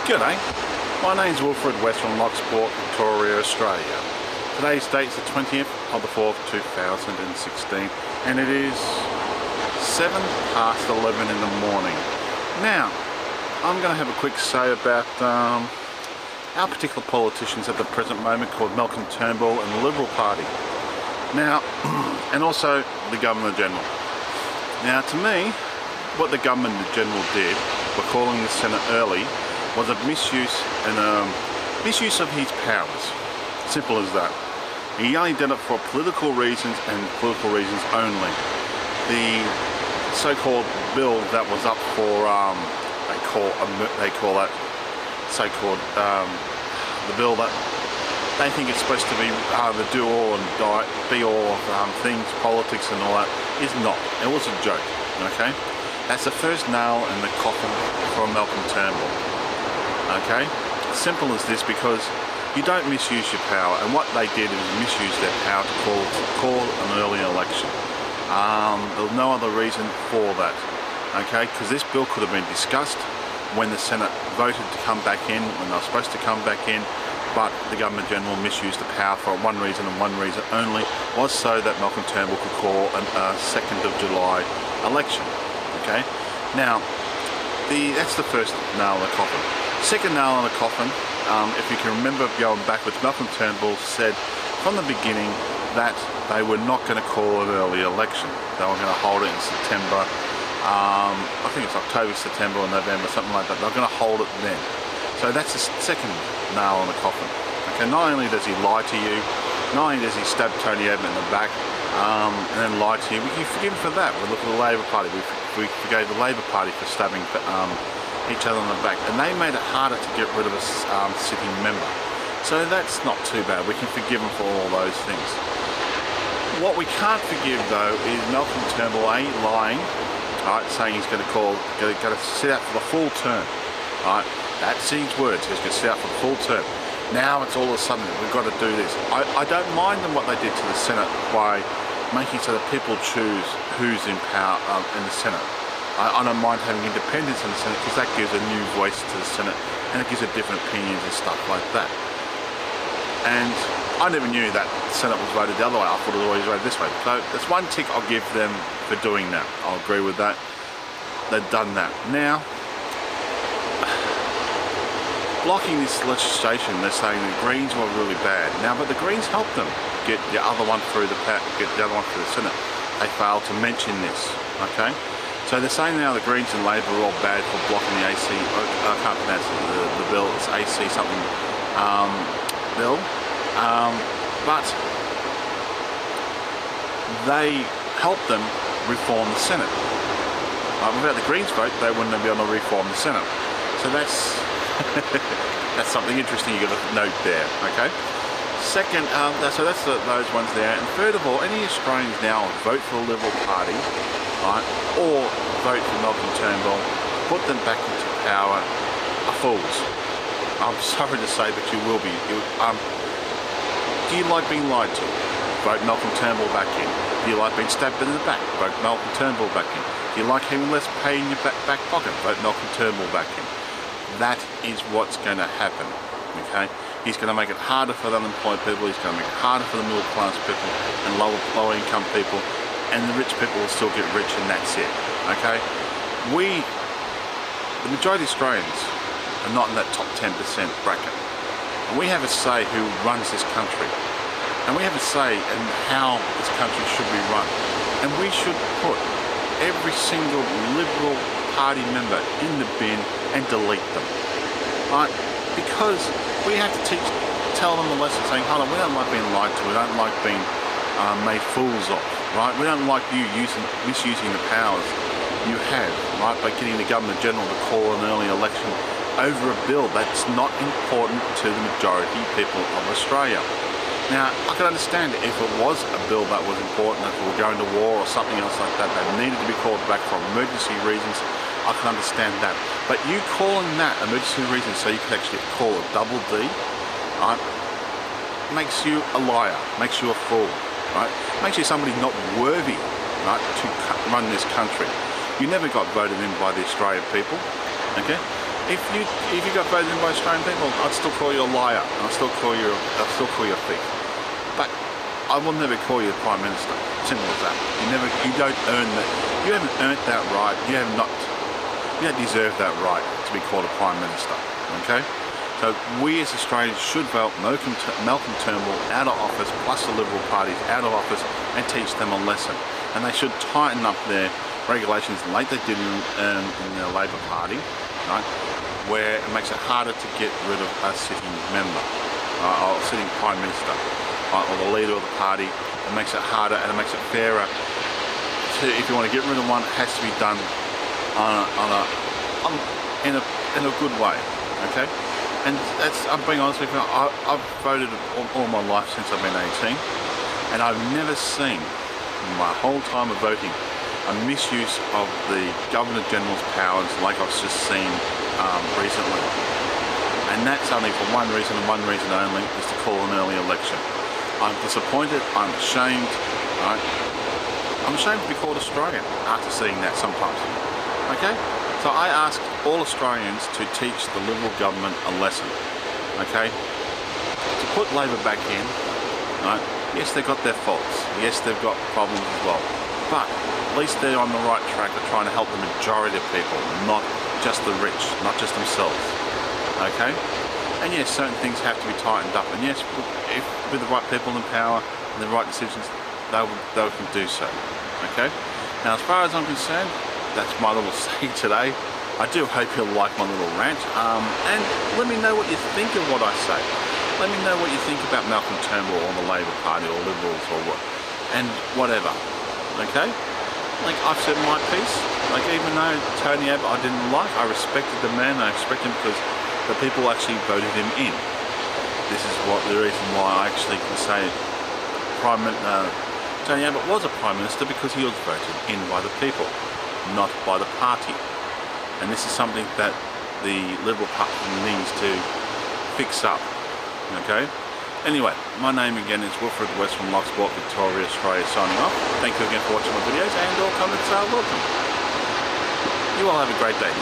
G'day, my name's Wilfred, West from Locksport, Victoria, Australia. Today's date's the 20th of the 4th, 2016, and it is 11:07 in the morning. Now, I'm going to have a quick say about our particular politicians at the present moment called Malcolm Turnbull and the Liberal Party. Now, and also the Governor-General. Now, to me, what the Governor-General did by calling the Senate early was a misuse of his powers. Simple as that. He only did it for political reasons and political reasons only. The so-called bill that was up for they call that so-called the bill that they think it's supposed to be the do-all and be-all of things, politics and all that, is not. It was a joke. Okay, that's the first nail in the coffin for Malcolm Turnbull. Okay, simple as this, because you don't misuse your power, and what they did is misuse their power to call an early election. There was no other reason for that. Okay, because this bill could have been discussed when the Senate voted to come back in, when they were supposed to come back in, but the Governor-General misused the power for one reason and one reason only, was so that Malcolm Turnbull could call a 2nd of July election. Okay, now that's the first nail in the coffin. Second nail in the coffin, if you can remember going backwards, Malcolm Turnbull said from the beginning that they were not going to call an early election. They were going to hold it in September, I think it's October, September or November, something like that. They're going to hold it then. So that's the second nail in the coffin. Okay, not only does he lie to you, not only does he stab Tony Abbott in the back and then lie to you, we can forgive him for that. We look at the Labor Party, we forgave the Labor Party for stabbing each other in the back, and they made it harder to get rid of a sitting member. So that's not too bad. We can forgive them for all those things. What we can't forgive though is Malcolm Turnbull lying, right, saying he's going to sit out for the full term. Right, that's his words. He's going to sit out for the full term. Now it's all of a sudden we've got to do this. I don't mind them what they did to the Senate by making so that people choose who's in power in the Senate. I don't mind having independence in the Senate, because that gives a new voice to the Senate and it gives it different opinions and stuff like that. And I never knew that the Senate was voted the other way. I thought it was always voted this way. So that's one tick I'll give them for doing that. I'll agree with that. They've done that. Now, blocking this legislation, they're saying the Greens were really bad. Now, but the Greens helped them get the other one through the Senate. They failed to mention this. Okay. So they're saying now the Greens and Labor are all bad for blocking the AC, I can't pronounce the bill, it's AC something bill, but they helped them reform the Senate. Without the Greens vote, they wouldn't be able to reform the Senate. So that's that's something interesting you got to note there. Okay. Second, so that's those ones there. And third of all, any Australians now vote for the Liberal Party, right, or vote for Malcolm Turnbull, put them back into power, are fools. I'm sorry to say, but you will be. Do you like being lied to? Vote Malcolm Turnbull back in. Do you like being stabbed in the back? Vote Malcolm Turnbull back in. Do you like having less pay in your back pocket? Vote Malcolm Turnbull back in. That is what's going to happen. Okay? He's going to make it harder for the unemployed people. He's going to make it harder for the middle class people and lower income people. And the rich people will still get rich, and that's it. Okay? The majority of Australians are not in that top 10% bracket. And we have a say who runs this country. And we have a say in how this country should be run. And we should put every single Liberal Party member in the bin and delete them. Right? Because we have to tell them a lesson, saying, hold on, we don't like being lied to, we don't like being made fools of, right? We don't like you misusing the powers you have, right, by getting the Governor-General to call an early election over a bill that's not important to the majority of people of Australia. Now, I can understand if it was a bill that was important, if we were going to war or something else like that, that needed to be called back for emergency reasons, I can understand that. But you calling that emergency reasons so you can actually call it double D, right, makes you a liar, makes you a fool, right? Makes you somebody not worthy, right, to run this country. You never got voted in by the Australian people, okay? if you got voted in by Australian people, I'd still call you a liar, and I'd still call you a thief. But I will never call you the Prime Minister. Simple as that. You don't earn that. You haven't earned that right. You don't deserve that right to be called a Prime Minister. Okay? So we as Australians should vote Malcolm Turnbull out of office, plus the Liberal parties out of office, and teach them a lesson. And they should tighten up their regulations like they did in the Labor Party, right? Where it makes it harder to get rid of a sitting member, or sitting Prime Minister, or the leader of the party. It makes it harder and it makes it fairer. If you want to get rid of one, it has to be done in a good way. Okay, and I'm being honest with you. I've voted all my life since I've been 18, and I've never seen in my whole time of voting a misuse of the Governor General's powers like I've just seen recently. And that's only for one reason and one reason only, is to call an early election. I'm disappointed, I'm ashamed, right? I'm ashamed to be called Australian after seeing that sometimes. Okay? So I ask all Australians to teach the Liberal government a lesson. Okay? To put Labor back in, right? Yes, they've got their faults. Yes, they've got problems as well. But at least they're on the right track of trying to help the majority of people, not just the rich, not just themselves. Okay? And yes, certain things have to be tightened up. And yes, if with the right people in power and the right decisions, they can do so. Okay? Now, as far as I'm concerned, that's my little say today. I do hope you'll like my little rant. And let me know what you think of what I say. Let me know what you think about Malcolm Turnbull or the Labor Party or Liberals or what, and whatever. Okay? Like, I've said my piece. Like, even though Tony Abbott I didn't like, I respected the man. I respect him because the people actually voted him in. This is the reason why I actually can say Tony Abbott was a Prime Minister, because he was voted in by the people, not by the party. And this is something that the Liberal Party needs to fix up. Okay? Anyway, my name again is Wilfred West from Locksport, Victoria, Australia, signing off. Thank you again for watching my videos, and all comments are welcome. You all have a great day.